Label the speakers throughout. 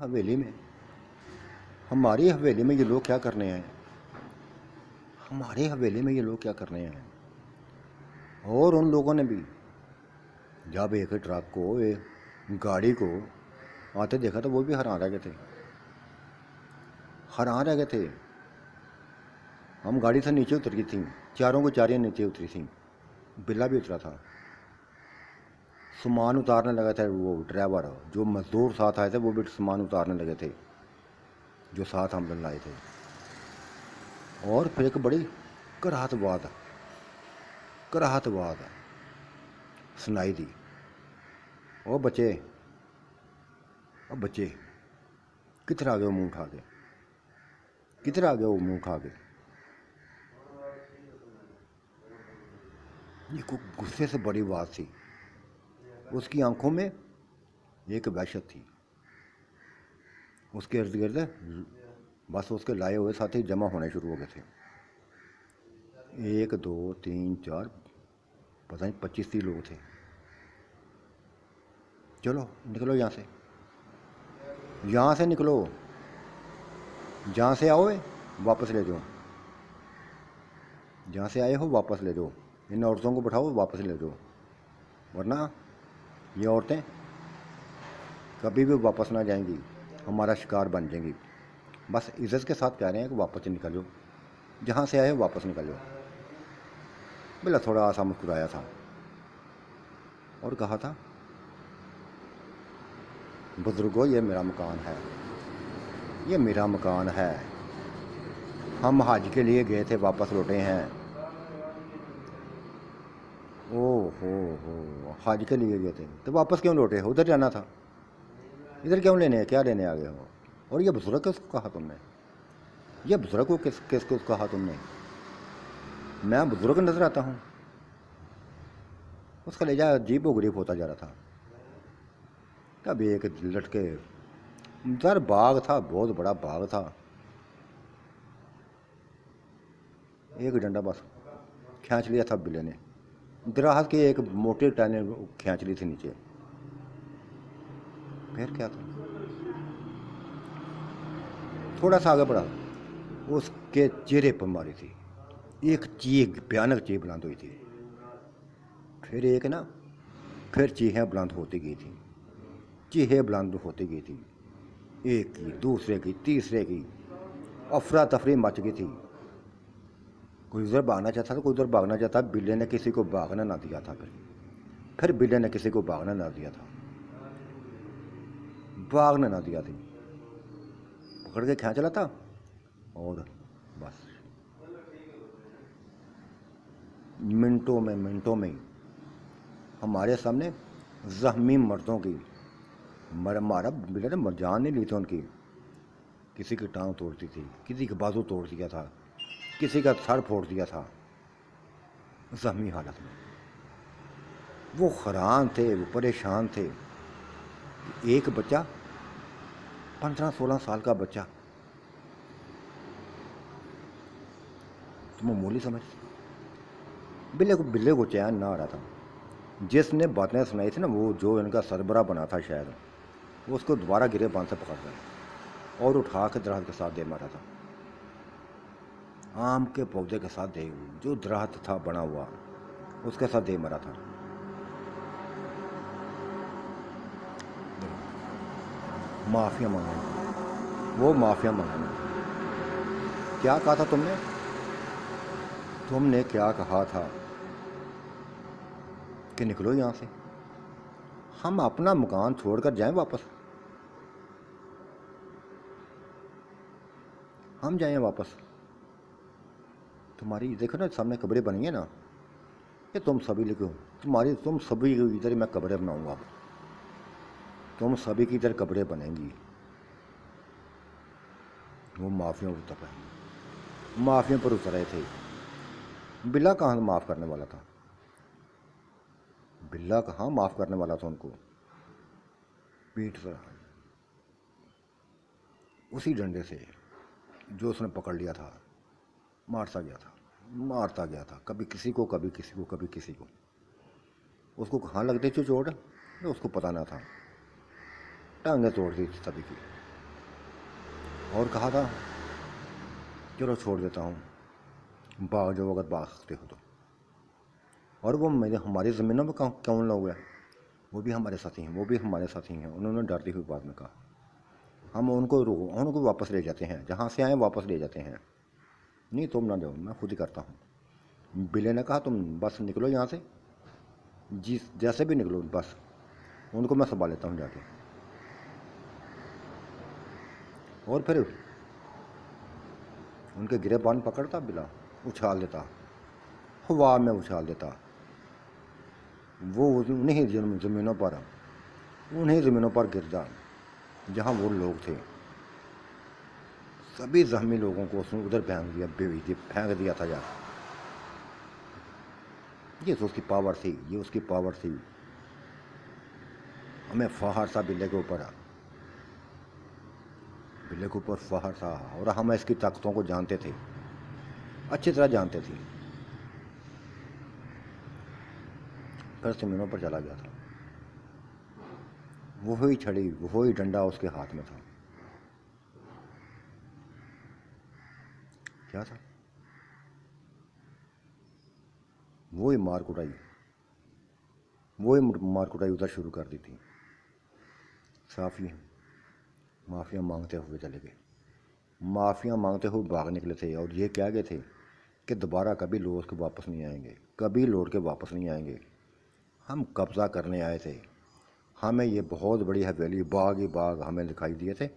Speaker 1: حویلی میں، ہماری حویلی میں یہ لوگ کیا کرنے ہیں؟ ہماری حویلی میں یہ لوگ کیا کرنے ہیں؟ اور ان لوگوں نے بھی جب ایک ٹرک کو، ایک گاڑی کو آتے دیکھا تو وہ بھی حیران رہ گئے تھے، حیران رہ گئے تھے۔ ہم گاڑی سے نیچے اتر گئی تھیں، چاروں کو چاریاں نیچے اتری تھیں، بلا بھی اترا تھا، سامان اتارنے لگا تھا۔ وہ ڈرائیور جو مزدور ساتھ آئے تھے وہ بھی سامان اتارنے لگے تھے جو ساتھ ہم لائے تھے۔ اور پھر ایک بڑی کراہت بات سنائی دی، او بچے کدھر آ گئے ہو منہ اٹھا کے، کدھر آ گئے ہو منہ اٹھا کے؟ یہ کوئی غصے سے بڑی بات تھی۔ اس کی آنکھوں میں ایک وحشت تھی، اس کے ارد گرد بس اس کے لائے ہوئے ساتھی جمع ہونے شروع ہو گئے تھے، 1 2 3 4 پتہ نہیں 25 لوگ تھے۔ چلو نکلو یہاں سے نکلو، جہاں سے آؤ واپس لے جاؤ، جہاں سے آئے ہو واپس لے جاؤ، ان عورتوں کو بٹھاؤ واپس لے جاؤ، ورنہ یہ عورتیں کبھی بھی واپس نہ جائیں گی، ہمارا شکار بن جائیں گی۔ بس عزت کے ساتھ کہہ رہے ہیں کہ واپس نکل جاؤ، جہاں سے آئے ہو واپس نکل جاؤ۔ بلا تھوڑا سا مسکرایا تھا اور کہا تھا، بزرگوں یہ میرا مکان ہے، یہ میرا مکان ہے، ہم حج کے لیے گئے تھے واپس لوٹے ہیں۔ ہو حج کے لیے گئے تھے تو واپس کیوں لوٹے؟ ادھر جانا تھا، ادھر کیوں لینے، کیا لینے آ گئے ہو؟ اور یہ بزرگ کس کو کہا تم نے؟ یہ بزرگ کو کس کو کہا تم نے؟ میں بزرگ نظر آتا ہوں؟ اس کا لہجہ عجیب و غریب ہوتا جا رہا تھا۔ کبھی ایک لٹکے در باغ تھا، بہت بڑا باغ تھا، ایک ڈنڈا بس کھینچ لیا تھا بلے نے، درخت کی ایک موٹی ٹہنی کھینچ لی تھی نیچے۔ پھر کیا تھا؟ تھوڑا سا آگے بڑھا، اس کے چہرے پر ماری تھی ایک چیخ، بھیانک چیخ بلند ہوئی تھی، پھر چیخیں بلند ہوتی گئی تھی، چیخیں بلند ہوتی گئی تھی، ایک کی، دوسرے کی، تیسرے کی، افراتفری مچ گئی تھی۔ کوئی ادھر بھاگنا چاہتا تھا، کوئی ادھر بھاگنا چاہتا، بلے نے کسی کو بھاگنا نہ دیا تھا، پھر بلے نے کسی کو بھاگنا نہ دیا تھا، پکڑ کے کھینچ لا تھا، اور بس منٹوں میں ہمارے سامنے زخمی مردوں کی، ہمارا بلے نے جان نہیں لی تھی ان کی، کسی کی ٹانگ توڑتی تھی، کسی کا بازو توڑ دیا تھا، کسی کا سر پھوڑ دیا تھا، زخمی حالت میں۔ وہ حیران تھے، وہ پریشان تھے۔ ایک بچہ، 15-16 سال کا بچہ، تو معمولی سمجھ، بلے کو چین نہ آ رہا تھا۔ جس نے باتیں سنائی تھی نا، وہ جو ان کا سربراہ بنا تھا شاید، وہ اس کو دوبارہ گرے باندھ سے پکڑ گیا اور اٹھا کے درخت کے ساتھ دے مارا تھا، آم کے پودے کے ساتھ دے، جو درخت تھا بنا ہوا اس کے ساتھ دے مارا تھا۔ معافیا مانگنا، وہ معافیا مانگنا۔ کیا کہا تھا تم نے کیا کہا تھا کہ نکلو یہاں سے، ہم اپنا مکان چھوڑ کر جائیں واپس، ہم جائیں واپس۔ تمہاری دیکھو نا سامنے قبریں بنی ہیں نا، یہ تم سبھی لکھو، تم سبھی ادھر میں قبریں بناؤں گا، تم سبھی کی ادھر قبریں بنیں گی۔ وہ معافیوں پر اتر رہے تھے۔ بلا کہاں معاف کرنے والا تھا، بلا کہاں معاف کرنے والا تھا ان کو۔ پیٹ پر اسی ڈنڈے سے جو اس نے پکڑ لیا تھا مارتا گیا تھا، کبھی کسی کو، کبھی کسی کو، کبھی کسی کو۔ اس کو کہاں لگتی تھی چوٹ اس کو پتہ نہ تھا، ٹانگیں توڑ دی تھی سبھی کی۔ اور کہا تھا چلو چھوڑ دیتا ہوں، باغ جو اگر باغ سکتے ہو تو۔ اور وہ ہماری زمینوں میں کون لوگ ہیں، وہ بھی ہمارے ساتھی ہیں، وہ بھی ہمارے ساتھی ہیں۔ انہوں نے ڈرتی ہوئی بات میں کہا ہم ان کو واپس لے جاتے ہیں، جہاں سے آئیں واپس لے جاتے ہیں۔ نہیں تم نہ جاؤ، میں خود ہی کرتا ہوں۔ بلے نے کہا تم بس نکلو یہاں سے، جیسے بھی نکلو، بس ان کو میں سنبھال لیتا ہوں جا کے۔ اور پھر ان کے گریبان پکڑتا بلا، اچھال دیتا، ہوا میں اچھال دیتا۔ وہ انہیں زمینوں پر گر جا جہاں وہ لوگ تھے۔ سبھی زخمی لوگوں کو اس نے ادھر پھینک دیا تھا یار۔ یہ تو اس کی پاور تھی، یہ اس کی پاور تھی۔ ہمیں فخر تھا بلے کے اوپر، بلے کے اوپر فخر تھا، اور ہم اس کی طاقتوں کو جانتے تھے، اچھی طرح جانتے تھے۔ پھر زمینوں پر چلا گیا تھا، وہی چھڑی وہی ڈنڈا اس کے ہاتھ میں تھا۔ کیا تھا؟ وہی مار کٹائی ادھر شروع کر دی تھی۔ صافی معافیاں مانگتے ہوئے چلے گئے، معافیاں مانگتے ہوئے باغ نکلے تھے، اور یہ کہہ گئے تھے کہ دوبارہ کبھی لوٹ کے واپس نہیں آئیں گے، کبھی لوٹ کے واپس نہیں آئیں گے۔ ہم قبضہ کرنے آئے تھے، ہمیں یہ بہت بڑی حویلی، باغ ہی باغ ہمیں دکھائی دیے تھے،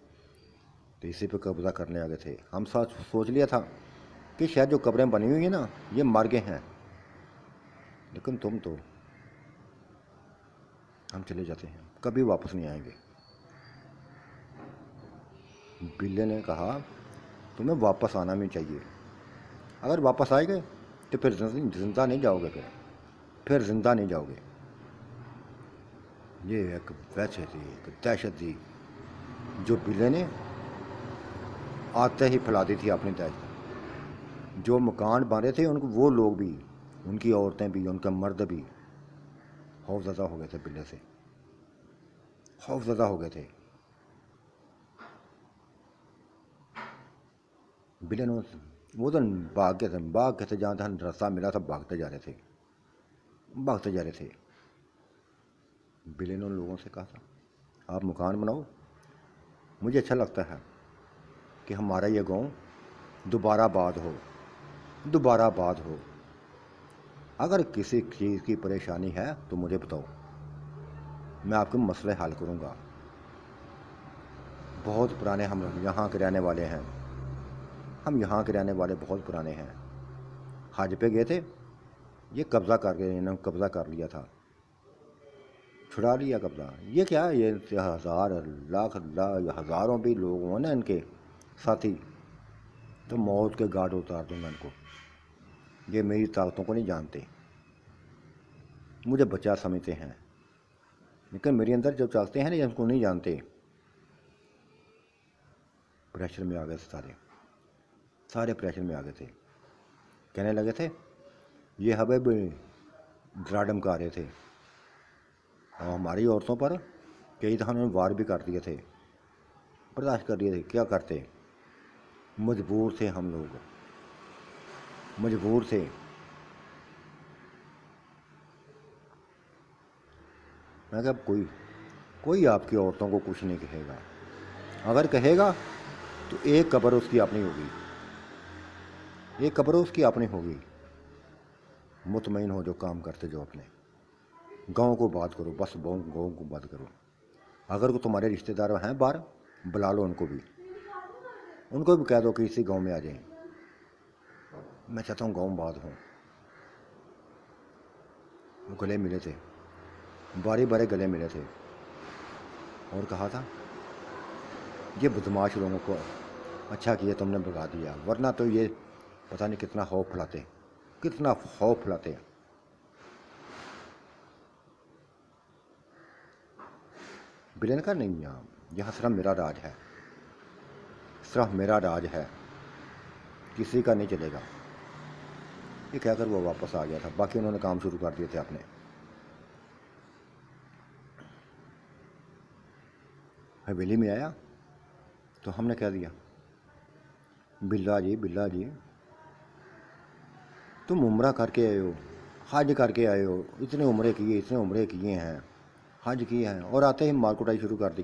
Speaker 1: تو اسی پہ قبضہ کرنے آ گئے تھے۔ ہم سوچ لیا تھا کہ شاید جو قبریں بنی ہوئی ہیں نا یہ مر گئے ہیں، لیکن تم تو، ہم چلے جاتے ہیں، کبھی واپس نہیں آئیں گے۔ بلے نے کہا تمہیں واپس آنا بھی چاہیے، اگر واپس آئے گئے تو پھر زندہ نہیں جاؤ گے، پھر زندہ نہیں جاؤ گے۔ یہ ایک وحشت تھی، ایک دہشت تھی جو بلے نے آتے ہی پھیلا دی تھی اپنی دہشت۔ جو مکان باندھے تھے ان کو، وہ لوگ بھی، ان کی عورتیں بھی، ان کے مرد بھی خوف زدہ ہو گئے تھے، بلے سے خوف زدہ ہو گئے تھے۔ بلے نے وہ تو باغ کے تھے جہاں راستہ ملا تھا، بھاگتے جا رہے تھے۔ بلے نے ان لوگوں سے کہا تھا آپ مکان بناؤ، مجھے اچھا لگتا ہے کہ ہمارا یہ گاؤں دوبارہ آباد ہو۔ اگر کسی چیز کی پریشانی ہے تو مجھے بتاؤ، میں آپ کے مسئلے حل کروں گا۔ بہت پرانے ہم یہاں کے رہنے والے ہیں، بہت پرانے ہیں۔ حج پہ گئے تھے، یہ قبضہ کر کے انہوں نے قبضہ کر لیا تھا، چھڑا لیا قبضہ۔ یہ کیا، یہ ہزاروں بھی لوگ ہوں نا ان کے ساتھی، تو موت کے گھاٹ اتار دوں گا ان کو۔ یہ میری طاقتوں کو نہیں جانتے، مجھے بچہ سمجھتے ہیں، لیکن میرے اندر جو چلتے ہیں نا، یہ ان کو نہیں جانتے۔ پریشر میں آ گئے تھے، سارے پریشر میں آ گئے تھے۔ کہنے لگے تھے یہ ہمیں بھی ڈرا دھمکا رہے تھے، اور ہماری عورتوں پر کئی دفعہ انہوں نے وار بھی کر دیے تھے، برداشت کر لیے تھے، کیا کرتے، مجبور تھے ہم لوگ، مجبور تھے۔ میں کہا کوئی آپ کی عورتوں کو کچھ نہیں کہے گا، اگر کہے گا تو ایک قبر اس کی اپنی ہوگی، مطمئن ہو جو کام کرتے جو اپنے گاؤں کو بات کرو، بس گاؤں کو بات کرو۔ اگر تمہارے رشتہ دار ہیں باہر، بلا لو ان کو بھی کہہ دو کہ اسی گاؤں میں آ جائیں، میں چاہتا ہوں گاؤں بات ہوں۔ وہ گلے ملے تھے، بارے گلے ملے تھے، اور کہا تھا یہ بدماش لوگوں کو اچھا کیا تم نے بگا دیا، ورنہ تو یہ پتہ نہیں کتنا خوف پھیلاتے۔ بلے نے کہا نہیں، یہاں صرف میرا راج ہے، کسی کا نہیں چلے گا۔ یہ کہہ کر وہ واپس آ گیا تھا، باقی انہوں نے کام شروع کر دیے تھے اپنے۔ حویلی میں آیا تو ہم نے کہہ دیا بلا جی تم عمرہ کر کے آئے ہو، حج کر کے آئے ہو، اتنے عمرے کیے ہیں، حج کیے ہیں، اور آتے ہی مار کٹائی شروع کر دی۔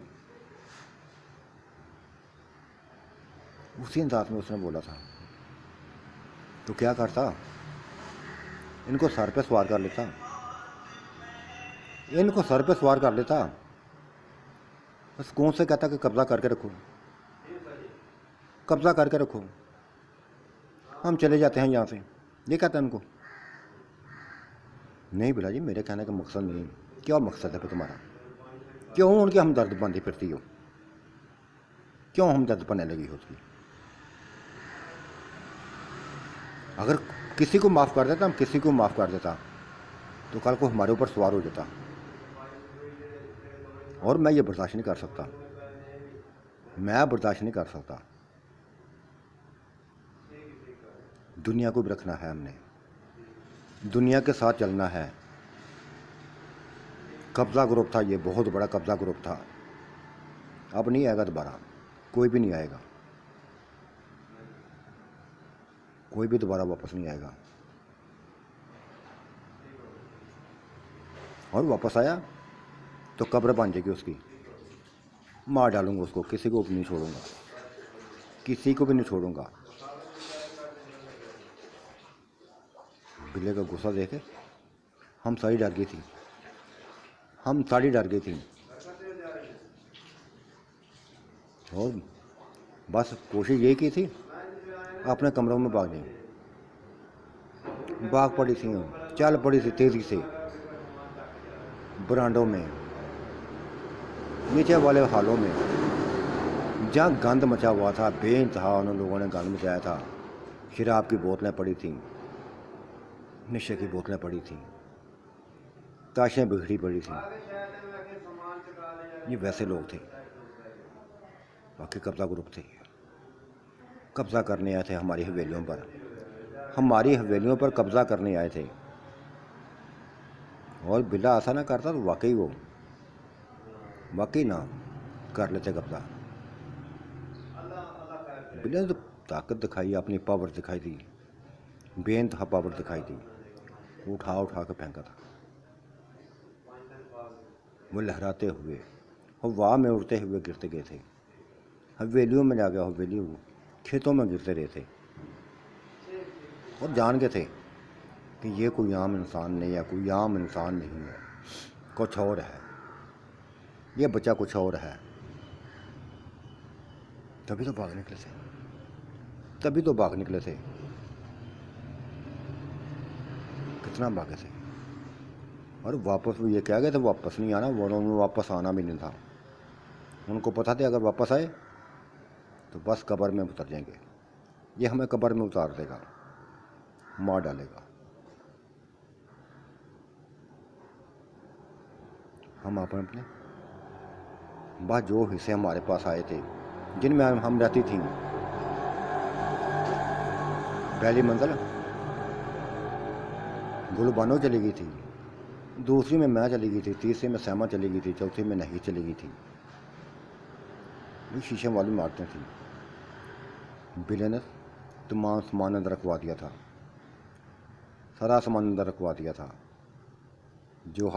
Speaker 1: اسی انداز میں اس نے بولا تھا، تو کیا کرتا، ان کو سر پہ سوار کر لیتا، بس کون سے کہتا کہ قبضہ کر کے رکھو، ہم چلے جاتے ہیں یہاں سے، یہ کہتا ہے ان کو۔ نہیں بلا جی، میرے کہنے کا مقصد نہیں۔ کیا مقصد ہے پھر تمہارا؟ کیوں ان کی ہمدرد بندی پھرتی ہو؟ کیوں ہمدرد بننے لگی ہو اس کی؟ اگر کسی کو معاف کر دیتا تو کل کو ہمارے اوپر سوار ہو جاتا، اور میں یہ برداشت نہیں کر سکتا۔ دنیا کو بھی رکھنا ہے، ہم نے دنیا کے ساتھ چلنا ہے۔ قبضہ گروپ تھا، یہ بہت بڑا قبضہ گروپ تھا، اب نہیں آئے گا دوبارہ، کوئی بھی نہیں آئے گا، کوئی بھی دوبارہ واپس نہیں آئے گا۔ اور واپس آیا تو قبر بن جائے گی اس کی، مار ڈالوں گا اس کو، کسی کو بھی نہیں چھوڑوں گا۔ بلے کا غصہ دیکھے ہم ساری ڈر گئی تھی، اور بس کوشش یہی کی تھی اپنے کمروں میں بھاگ پڑی تھی، چل پڑی تھی تیزی سے برانڈوں میں، نیچے والے حالوں میں، جہاں گند مچا ہوا تھا، بے انتہا انہوں لوگوں نے گند مچایا تھا۔ شراب کی بوتلیں پڑی تھیں، نشے کی بوتلیں پڑی تھیں، تاشیں بکھری پڑی تھیں۔ یہ ویسے لوگ تھے، باقی قبضہ گروپ تھے، قبضہ کرنے آئے تھے ہماری حویلیوں پر قبضہ کرنے آئے تھے۔ اور بلا ایسا نہ کرتا تو واقعی نہ کر لیتے قبضہ۔ بلا نے تو طاقت دکھائی، اپنی پاور دکھائی تھی، بے انتہا پاور دکھائی تھی، اٹھا کے پھینکا تھا۔ وہ لہراتے ہوئے، ہوا میں اڑتے ہوئے گرتے گئے تھے، حویلیوں میں جا گیا، کھیتوں میں گرتے رہے تھے، اور جان گئے تھے کہ یہ کوئی عام انسان نہیں ہے، کچھ اور ہے، یہ بچہ کچھ اور ہے۔ تبھی تو بھاگ نکلے تھے، کتنا بھاگے تھے۔ اور واپس وہ یہ کہہ گئے تھے واپس نہیں آنا، انہوں نے واپس آنا بھی نہیں تھا، ان کو پتہ تھا اگر واپس آئے تو بس قبر میں اتر جائیں گے، یہ ہمیں قبر میں اتار دے گا، مار ڈالے گا۔ ہم اپنے بس جو حصے ہمارے پاس آئے تھے، جن میں ہم رہتی تھیں، پہلی منزل گل بانو چلی گئی تھی، دوسری میں چلی گئی تھی، تیسری میں سیما چلی گئی تھی، چوتھی میں نہیں چلی گئی تھی۔ یہ شیشے والی مارتیں تھیں۔ بلے نے تمام سامان اندر رکھوا دیا تھا، سارا سامان اندر رکھوا دیا تھا، جو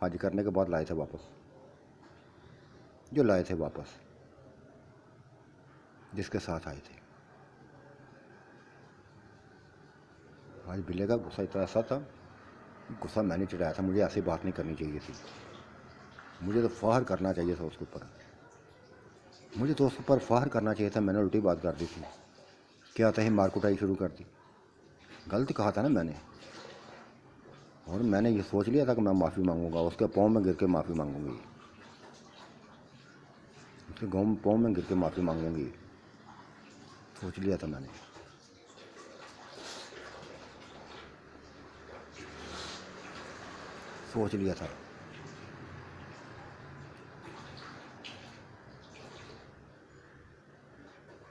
Speaker 1: حج کرنے کے بعد لائے تھے واپس، جس کے ساتھ آئے تھے۔ آج بلے کا غصہ اتنا ایسا تھا، غصہ میں نے چڑھایا تھا، مجھے ایسی بات نہیں کرنی چاہیے تھی، مجھے تو فخر کرنا چاہیے تھا اس کے اوپر، فخر کرنا چاہیے تھا، میں نے الٹی بات کر دی تھی، کیا تھا ہی مار کٹائی شروع کر دی، غلط کہا تھا نا میں نے، اور میں نے یہ سوچ لیا تھا کہ میں معافی مانگوں گا، اس کے پاؤں میں گر کے معافی مانگوں گی، سوچ لیا تھا میں نے۔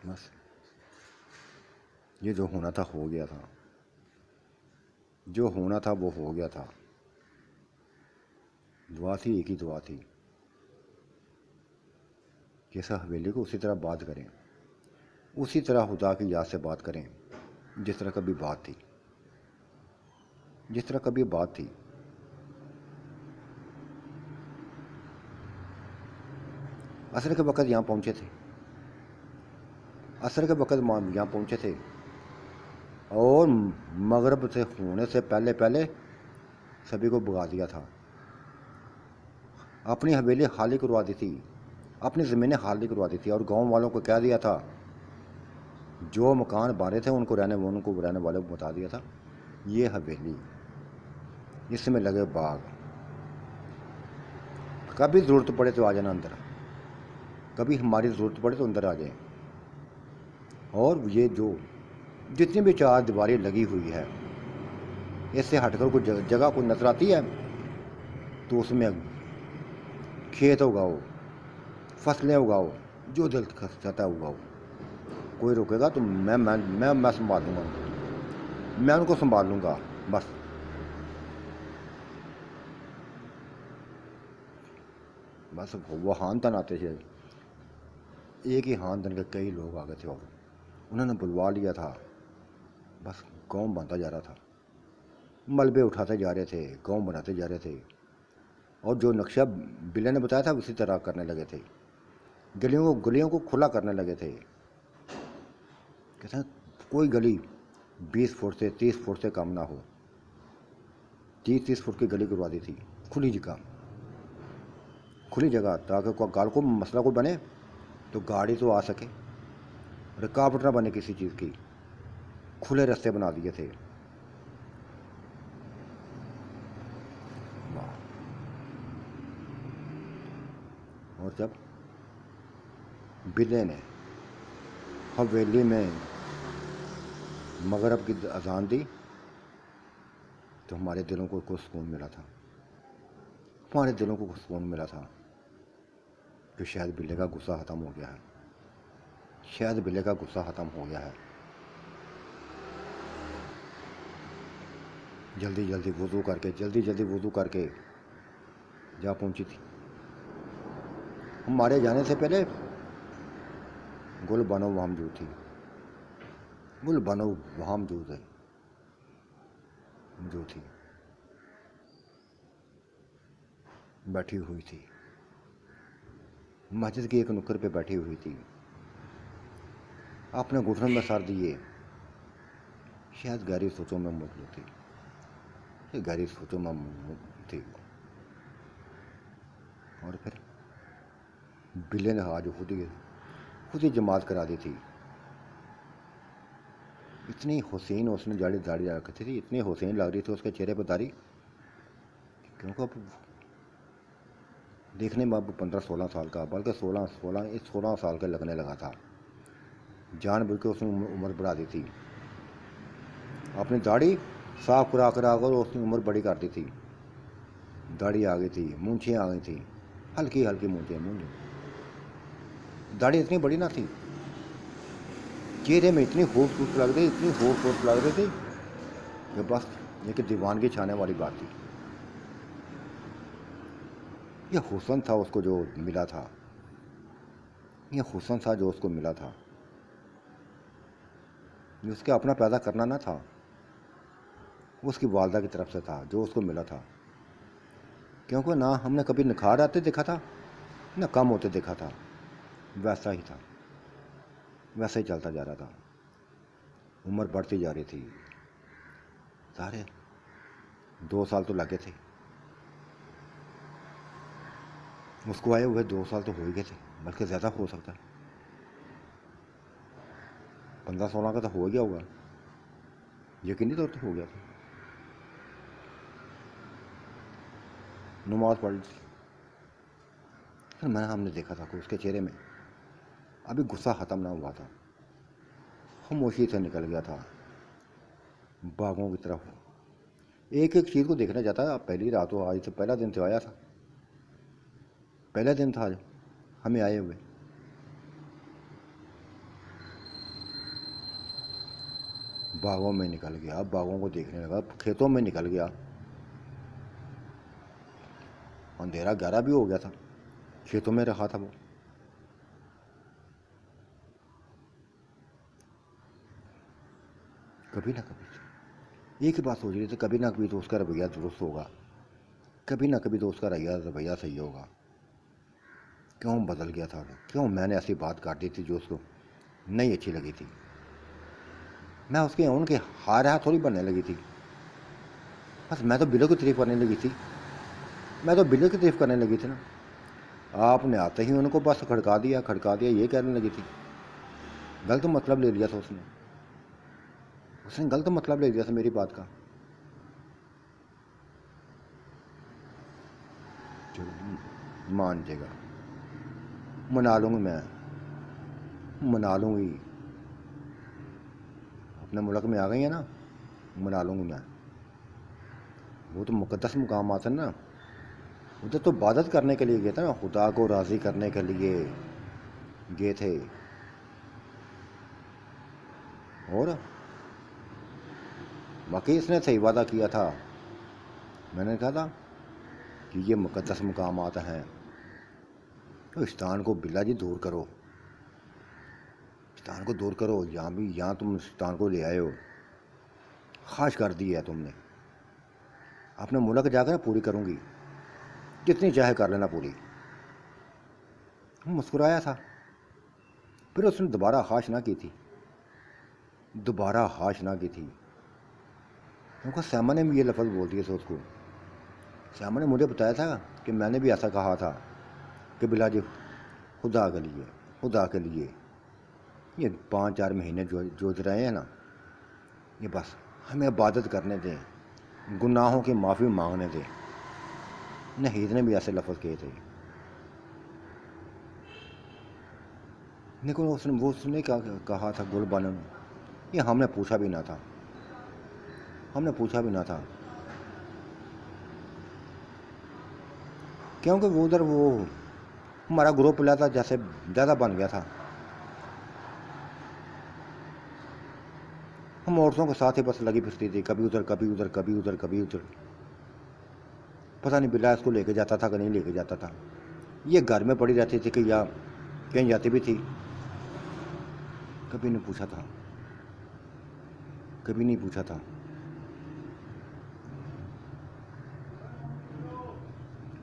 Speaker 1: بس یہ جو ہونا تھا ہو گیا تھا، وہ ہو گیا تھا۔ دعا تھی، ایک ہی دعا تھی کہ اس حویلی کو اسی طرح بات کریں اسی طرح خدا کی یاد سے بات کریں جس طرح کبھی بات تھی، جس طرح کبھی بات تھی۔ عصر کے وقت یہاں پہنچے تھے، عصر کے وقت یہاں پہنچے تھے، اور مغرب سے ہونے سے پہلے پہلے سبھی کو بھگا دیا تھا، اپنی حویلی خالی کروا دی تھی، اپنی زمینیں خالی کروا دی تھی، اور گاؤں والوں کو کہہ دیا تھا، جو مکان بارے تھے ان کو رہنے والوں کو بتا دیا تھا، یہ حویلی، اس میں لگے باغ، کبھی ضرورت پڑے تو آ جانا اندر، کبھی ہماری ضرورت پڑے تو اندر آ جائیں۔ اور یہ جو جتنی بھی چار دیواری لگی ہوئی ہے، اس سے ہٹ کر کوئی جگہ کو نظر آتی ہے تو اس میں کھیت اگاؤ، فصلیں اگاؤ، جو دل چاہتا ہے اگاؤ، کوئی روکے گا تو میں سنبھال لوں گا ان کو، میں ان کو سنبھال لوں گا، بس وہ خاندان آتے تھے، ایک ہی خاندان کے کئی لوگ آ گئے تھے، اور انہوں نے بلوا لیا تھا، بس گاؤں بنتا جا رہا تھا، ملبے اٹھاتے جا رہے تھے، گاؤں بناتے جا رہے تھے، اور جو نقشہ بلے نے بتایا تھا اسی طرح کرنے لگے تھے، گلیوں کو کھلا کرنے لگے تھے، کہتے ہیں کوئی گلی 20 فٹ سے 30 فٹ سے کم نہ ہو، 30 فٹ کی گلی کروا دی تھی، کھلی جگہ تاکہ کوئی گال کو مسئلہ کوئی بنے تو گاڑی تو آ سکے، رکاوٹ نہ بنے کسی چیز کی، کھلے رستے بنا دیے تھے۔ اور جب بلے نے حویلی میں مغرب کی اذان دی تو ہمارے دلوں کو سکون ملا تھا، ہمارے دلوں کو سکون ملا تھا کہ شاید بلے کا غصہ ختم ہو گیا ہے، شاید بلے کا غصہ ختم ہو گیا ہے۔ جلدی جلدی وضو کر کے جا پہنچی تھی، ہمارے جانے سے پہلے گل بانو وہاں موجود تھی، گل بانو وہاں موجود تھی، بیٹھی ہوئی تھی، مسجد کی ایک نکر پہ بیٹھی ہوئی تھی، اپنے گھٹنوں میں سر دیے، شاید گہری سوچوں میں موجود تھی، گہری سوچوں میں تھی۔ اور پھر بلے نے آج خود ہی جماعت کرا دی تھی، اتنی حسین اس نے داڑھی رکھی تھی، اتنی حسین لگ رہی تھی اس کے چہرے پہ داڑھی، کیونکہ اب دیکھنے میں اب 15-16 سال کا، بلکہ 16 سال کا لگنے لگا تھا، جان بوجھ کے اس نے عمر بڑھا دی تھی، اپنی داڑھی صاف کرا کر اس نے عمر بڑی کر دی تھی، داڑھی آ گئی تھی، مونچھیں آ گئی تھیں، ہلکی مونچھیں، داڑھی اتنی بڑی نہ تھی، چہرے میں اتنی خوبصورت لگ رہی تھی کہ بس ایک دیوانگی چھانے والی بات تھی۔ یہ حسن تھا اس کو جو ملا تھا، یہ اس کے اپنا پیدا کرنا نہ تھا، اس کی والدہ کی طرف سے تھا جو اس کو ملا تھا، کیونکہ نہ ہم نے کبھی نکھار آتے دیکھا تھا نہ کم ہوتے دیکھا تھا، ویسا ہی تھا، ویسا ہی چلتا جا رہا تھا، عمر بڑھتی جا رہی تھی، سارے 2 سال تو لگے تھے اس کو آئے ہوئے، 2 سال تو ہو ہی گئے تھے، بلکہ زیادہ ہو سکتا ہے، 15-16 کا تو ہو گیا ہوگا، یقینی طور پہ ہو گیا تھا۔ نماز پڑھ لی تھی، پھر ہم نے دیکھا تھا کہ اس کے چہرے میں ابھی غصہ ختم نہ ہوا تھا، خاموشی سے نکل گیا تھا باغوں کی طرف، ایک چیز کو دیکھنا چاہتا ہے۔ پہلی رات ہو، آج سے پہلا دن تو آیا تھا، پہلا دن تھا ہمیں آئے ہوئے، باغوں میں نکل گیا، باغوں کو دیکھنے لگا، کھیتوں میں نکل گیا، اندھیرا 11 بھی ہو گیا تھا، کھیتوں میں رہا تھا وہ، کبھی نہ کبھی ایک ہی بات سوچ رہی تھی، کبھی نہ کبھی تو اس کا رویہ درست ہوگا، کبھی نہ کبھی تو اس کا رویہ صحیح ہوگا۔ کیوں بدل گیا تھا؟ کیوں میں نے ایسی بات کاٹ دی تھی جو اس کو نہیں اچھی لگی تھی؟ میں اس کے ان کے ہاتھ تھوڑی بننے لگی تھی، بس میں تو بلو کی تعریف کرنے لگی تھی، نا۔ آپ نے آتے ہی ان کو بس کھڑکا دیا یہ کہنے لگی تھی۔ غلط مطلب لے لیا تھا اس نے غلط مطلب لے لیا تھا میری بات کا۔ مان جائے گا، منا لوں گی، میں منا لوں گی، اپنے ملک میں آ گئی ہیں نا، منا لوں گی میں۔ وہ تو مقدس مقامات ہیں نا، ادھر تو عبادت کرنے کے لیے گئے تھے نا، خدا کو راضی کرنے کے لیے گئے تھے۔ اور واقعی اس نے صحیح وعدہ کیا تھا، میں نے کہا تھا کہ یہ مقدس مقامات ہیں تو شیطان کو بلا جی دور کرو، شیطان کو دور کرو۔ یہاں تم شیطان کو لے آئے ہو، خواہش کر دی ہے تم نے، اپنے ملک جا کر پوری کروں گی، جتنی چاہے کر لینا پوری۔ مسکرایا تھا، پھر اس نے دوبارہ خواہش نہ کی تھی، کیونکہ سیما نے بھی یہ لفظ بول دیا تھا اس کو۔ سیما نے مجھے بتایا تھا کہ میں نے بھی ایسا کہا تھا کہ بلا جی خدا کے لیے یہ 5-4 مہینے جوجھ رہے ہیں نا، یہ بس ہمیں عبادت کرنے دیں، گناہوں کی معافی مانگنے دیں۔ نحید نے بھی ایسے لفظ کہے تھے، لیکن اس نے کہا تھا گل بانو نے، یہ ہم نے پوچھا بھی نہ تھا، کیونکہ وہ ادھر ہمارا گروپ لیا تھا، جیسے زیادہ بن گیا تھا، ہم عورتوں کے ساتھ ہی بس لگی پھرتی تھی، کبھی ادھر۔ پتہ نہیں بلا اس کو لے کے جاتا تھا کہ نہیں لے کے جاتا تھا، یہ گھر میں پڑی رہتی تھی کہ یا کہیں جاتی بھی تھی، کبھی نہیں پوچھا تھا۔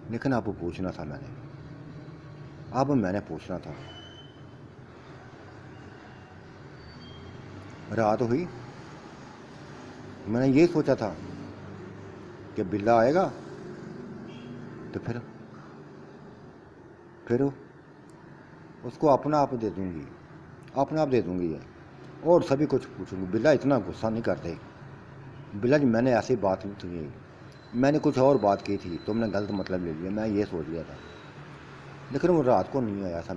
Speaker 1: لیکن اب پوچھنا تھا میں نے پوچھنا تھا۔ رات ہوئی، میں نے یہ سوچا تھا کہ بلا آئے گا تو پھر اس کو اپنا آپ دے دوں گی اور سبھی کچھ پوچھوں گی۔ بلا اتنا غصہ نہیں کرتے، بلا جی میں نے ایسی بات نہیں کی، میں نے کچھ اور بات کی تھی، تم نے غلط مطلب لے لیا، میں یہ سوچ لیا تھا۔ لیکن وہ رات کو نہیں آیا تھا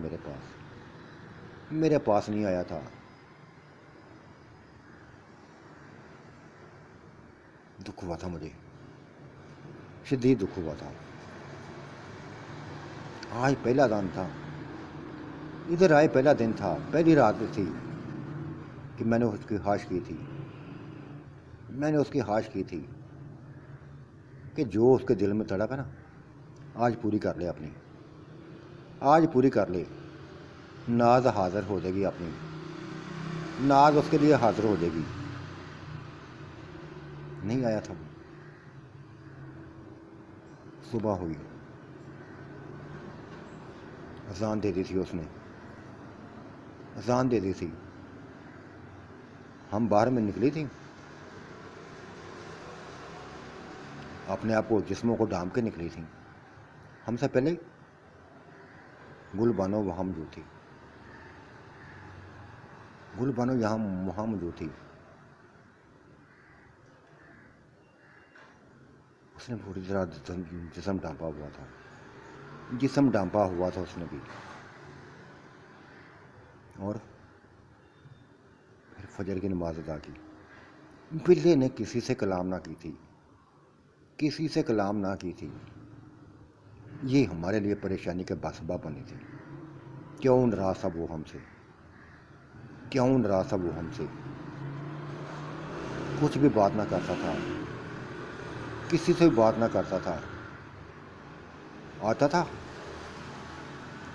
Speaker 1: میرے پاس نہیں آیا تھا۔ دکھ ہوا تھا، مجھے شدید دکھ ہوا تھا۔ آج پہلا دن تھا، ادھر آئے پہلا دن تھا، پہلی رات تھی کہ میں نے اس کی خواہش کی تھی کہ جو اس کے دل میں تڑپ ہے نا، آج پوری کر لے، ناز حاضر ہو جائے گی، اپنی ناز اس کے لیے حاضر ہو جائے گی۔ نہیں آیا تھا، صبح ہوئی، اذان دے دی تھی اس نے، ہم باہر میں نکلی تھی، اپنے آپ کو جسموں کو ڈھانپ کے نکلی تھی۔ ہم سے پہلے گل بانو وہاں موجود تھی، اس نے پوری طرح جسم ڈھانپا ہوا تھا، اس نے بھی۔ اور پھر فجر کی نماز ادا کی۔ بلے نے کسی سے کلام نہ کی تھی، یہ ہمارے لیے پریشانی کے سبب بنی تھی۔ کیوں ناراض تھا وہ ہم سے، کچھ بھی بات نہ کرتا تھا، کسی سے بھی بات نہ کرتا تھا، آتا تھا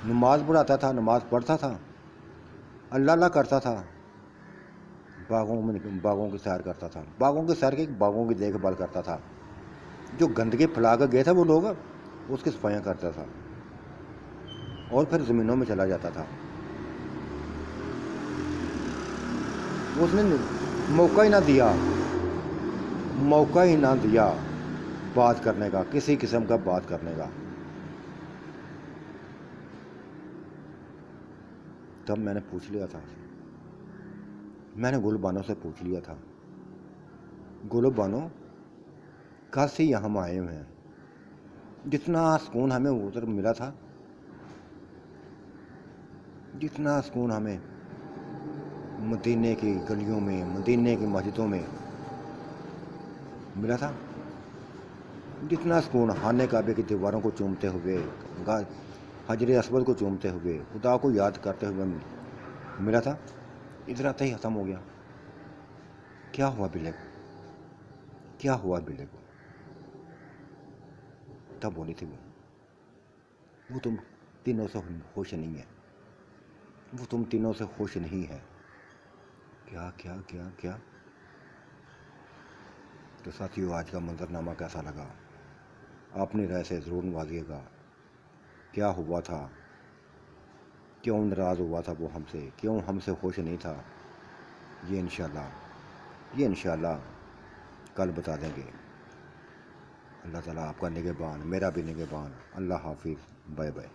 Speaker 1: نماز پڑھتا تھا، اللہ کرتا تھا، باغوں کی سیر کرتا تھا، باغوں کی سیر کے باغوں کی دیکھ بھال کرتا تھا، جو گندگی پھیلا کر گئے تھے وہ لوگ اس کی صفائیاں کرتا تھا اور پھر زمینوں میں چلا جاتا تھا۔ اس نے موقع ہی نہ دیا بات کرنے کا، کسی قسم کا بات کرنے کا۔ تب میں نے پوچھ لیا تھا، میں نے گل بانو سے پوچھ لیا تھا، گل بانو کل سے یہاں ہم آئے ہوئے ہیں، جتنا سکون ہمیں ادھر ملا تھا، جتنا سکون ہمیں مدینے کی گلیوں میں، مدینے کی مسجدوں میں ملا تھا، جتنا سکون خانہ کعبے کی دیواروں کو چومتے ہوئے، حجر اسود کو چومتے ہوئے، خدا کو یاد کرتے ہوئے ملا تھا، ادھر آتے ہی ختم ہو گیا۔ کیا ہوا بلے کو؟ کیا ہوا بلے کو؟ تب بولی تھی وہ تم تینوں سے خوش نہیں ہے، وہ تم تینوں سے خوش نہیں ہے۔ کیا کیا کیا کیا؟ تو ساتھیو، آج کا منظرنامہ کیسا لگا؟ اپنی رائے سے ضرور نوازیے گا۔ کیا ہوا تھا؟ کیوں ناراض ہوا تھا وہ ہم سے؟ کیوں ہم سے خوش نہیں تھا؟ یہ انشاءاللہ کل بتا دیں گے۔ اللہ تعالیٰ آپ کا نگہبان، میرا بھی نگہبان۔ اللہ حافظ، بائے بائے۔